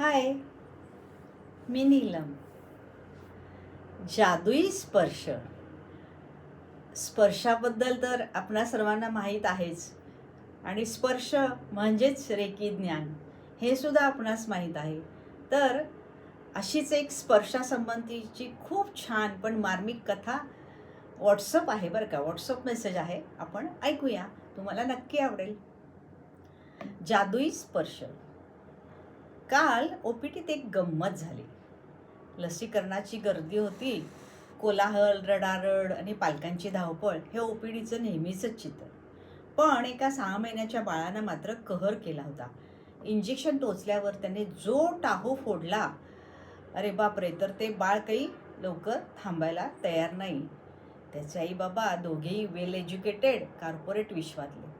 हाय, मी नीलम. जादुई स्पर्श. स्पर्शाबद्दल तर आपणा सर्वांना माहीत आहेच. आणि स्पर्श म्हणजेच रेकी ज्ञान हे सुद्धा आपणास माहीत आहे. तर अशीच एक स्पर्शासंबंधीची खूप छान पण मार्मिक कथा व्हॉट्सअप आहे बरं का. व्हॉट्सअप मेसेज आहे, आपण ऐकूया. तुम्हाला नक्की आवडेल. जादुई स्पर्श. काल ओपीटीत एक गंमत झाली. लसीकरणाची गर्दी होती. कोलाहल, रडारड आणि पालकांची धावपळ हे ओपीडीचं नेहमीचंच चित्र. पण एका 6 महिन्याच्या बाळानं मात्र कहर केला होता. इंजेक्शन टोचल्यावर त्याने जो टाहो फोडला, अरे बापरे. तर ते बाळ काही लवकर थांबायला तयार नाही. त्याचे आई बाबा दोघेही वेल एज्युकेटेड कॉर्पोरेट विश्वातले.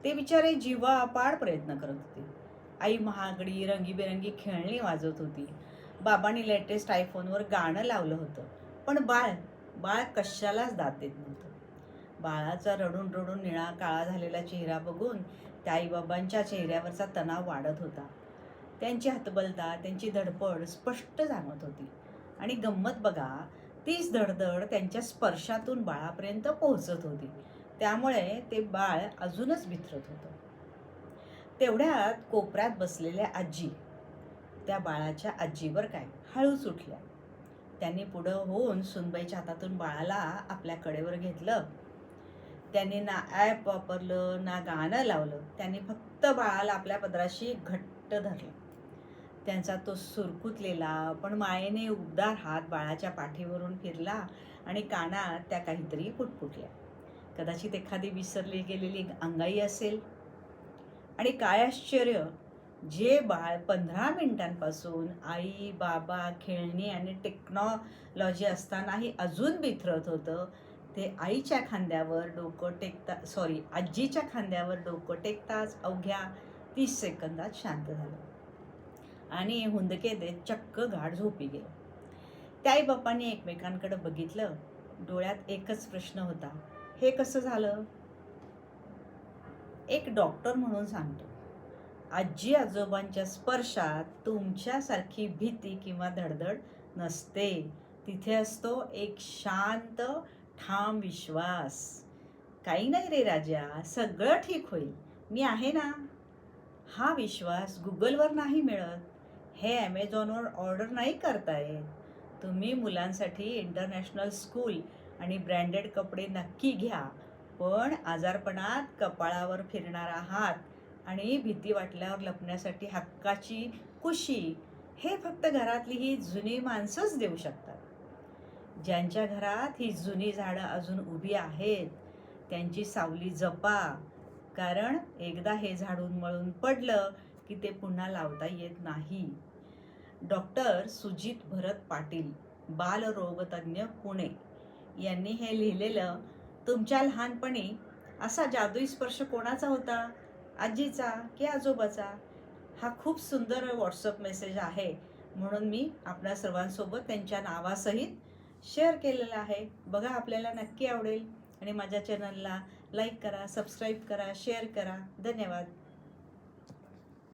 ते बिचारे जीवापाड प्रयत्न करत होते. आई महागडी रंगीबेरंगी खेळणी वाजवत होती. बाबांनी लेटेस्ट आयफोनवर गाणं लावलं होतं. पण बाळ बाळ कशालाच दाद देत नव्हतं. बाळाचा रडून रडून निळा काळा झालेला चेहरा बघून त्या आईबाबांच्या चेहऱ्यावरचा तणाव वाढत होता. त्यांची हतबलता, त्यांची धडपड स्पष्ट जाणवत होती. आणि गंमत बघा, तीच धडधड त्यांच्या स्पर्शातून बाळापर्यंत पोहोचत होती. त्यामुळे ते बाळ अजूनच बिथरत होतं. तेवढ्यात कोपऱ्यात बसलेल्या आजी, त्या बाळाच्या आजीवर काय हळूच उठल्या. त्यांनी पुढं होऊन सुनबाईच्या हातातून बाळाला आपल्या कडेवर घेतलं. त्यांनी ना ॲप वापरलं ना गाणं लावलं. त्यांनी फक्त बाळाला आपल्या पदराशी घट्ट धरलं. त्यांचा तो सुरकुतलेला पण मायेने उबदार हात बाळाच्या पाठीवरून फिरला आणि कानात त्या काहीतरी पुटपुटल्या. कदाचित एखादी विसरली गेलेली अंगाई असेल. आणि काय आश्चर्य, जे बाळ 15 मिनिटांपासून आई बाबा खेळणी आणि टेक्नॉलॉजी असतानाही अजून बिथरत होतं, ते आजीच्या खांद्यावर डोकं टेकताच अवघ्या 30 सेकंदात शांत झालं आणि हुंदके देत चक्क गाढ झोपी गेलं. त्या आई बापांनी एकमेकांकडे बघितलं. डोळ्यात एकच प्रश्न होता, हे कसं झालं? एक डॉक्टर म्हणून सांगतो, आजी आजोबांच्या स्पर्शात तुमच्यासारखी भीती किंवा धडधड नसते. तिथे असतो एक शांत ठाम विश्वास. काही नाही रे राजा, सगळं ठीक होईल, मी आहे ना. हा विश्वास गुगलवर नाही मिळत. हे ॲमेझॉनवर ऑर्डर नाही करता येत. तुम्ही मुलांसाठी इंटरनॅशनल स्कूल आणि ब्रँडेड कपडे नक्की घ्या, पण आजारपणात कपाळावर फिरणारा हात आणि भीती वाटल्यावर लपण्यासाठी हक्काची कुशी हे फक्त घरातली ही जुनी माणसंच देऊ शकतात. ज्यांच्या घरात ही जुनी झाडं अजून उभी आहेत, त्यांची सावली जपा. कारण एकदा हे झाड उन्मळून पडलं की ते पुन्हा लावता येत नाही. डॉक्टर सुजित भरत पाटील, बालरोगतज्ञ, पुणे यांनी हे लिहिलेलं. तुमच्या लहानपणी असा जादुई स्पर्श कोणाचा होता? आजीचा की आजोबाचा? हा खूप सुंदर व्हॉट्सअप मेसेज आहे, म्हणून मी आपल्या सर्वांसोबत त्यांच्या नावासहित शेअर केलेला आहे. बघा, आपल्याला नक्की आवडेल. आणि माझ्या चॅनलला लाईक करा, सबस्क्राईब करा, शेअर करा. धन्यवाद.